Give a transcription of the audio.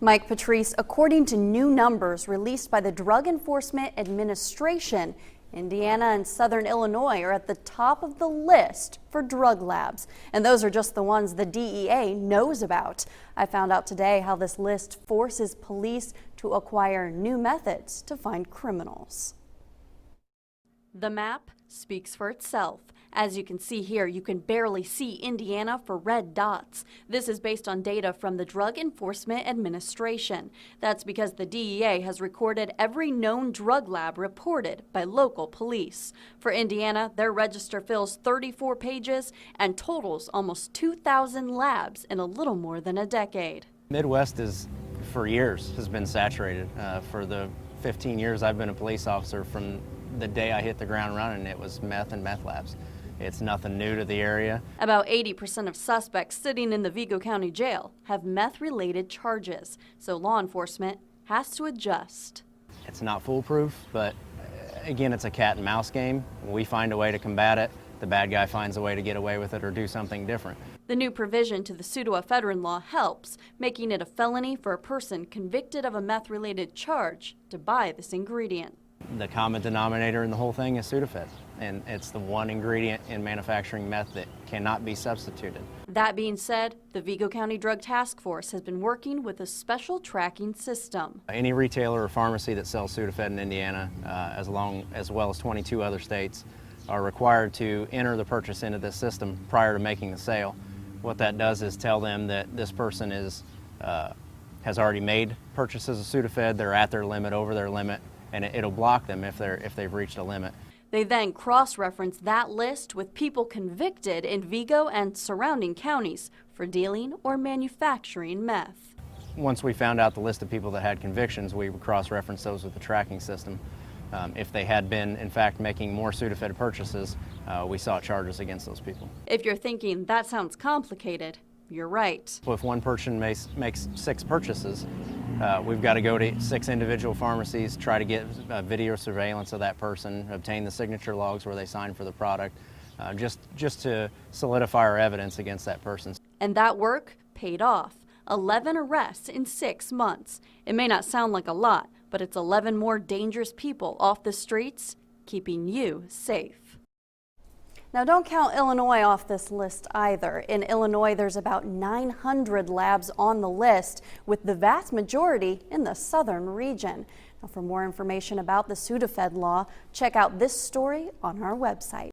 Mike Patrice, according to new numbers released by the Drug Enforcement Administration, Indiana and Southern Illinois are at the top of the list for drug labs. And those are just the ones the DEA knows about. I found out today how this list forces police to acquire new methods to find criminals. The map speaks for itself. As you can see here, you can barely see Indiana for red dots. This is based on data from the Drug Enforcement Administration. That's because the DEA has recorded every known drug lab reported by local police. For Indiana, their register fills 34 pages and totals almost 2,000 labs in a little more than a decade. Midwest for years has been saturated. For the 15 years I've been a police officer, from the day I hit the ground running, it was meth and meth labs. It's nothing new to the area. About 80% of suspects sitting in the Vigo County Jail have meth-related charges, so law enforcement has to adjust. It's not foolproof, but again, it's a cat and mouse game. We find a way to combat it. The bad guy finds a way to get away with it or do something different. The new provision to the pseudoephedrine law helps, making it a felony for a person convicted of a meth-related charge to buy this ingredient. The common denominator in the whole thing is Sudafed, and it's the one ingredient in manufacturing meth that cannot be substituted. That being said, the Vigo County Drug Task Force has been working with a special tracking system. Any retailer or pharmacy that sells Sudafed in Indiana, as well as 22 other states, are required to enter the purchase into this system prior to making the sale. What that does is tell them that this person has already made purchases of Sudafed, they're at their limit, over their limit, and it'll block them if they've reached a limit. They then cross-reference that list with people convicted in Vigo and surrounding counties for dealing or manufacturing meth. Once we found out the list of people that had convictions, we would cross-reference those with the tracking system. If they had been, in fact, making more Sudafed purchases, we saw charges against those people. If you're thinking that sounds complicated, you're right. So if one person makes 6 purchases, we've got to go to 6 individual pharmacies, try to get video surveillance of that person, obtain the signature logs where they signed for the product, just to solidify our evidence against that person. And that work paid off. 11 arrests in 6 months. It may not sound like a lot, but it's 11 more dangerous people off the streets, keeping you safe. Now, don't count Illinois off this list either. In Illinois, there's about 900 labs on the list, with the vast majority in the southern region. Now, for more information about the Sudafed law, check out this story on our website.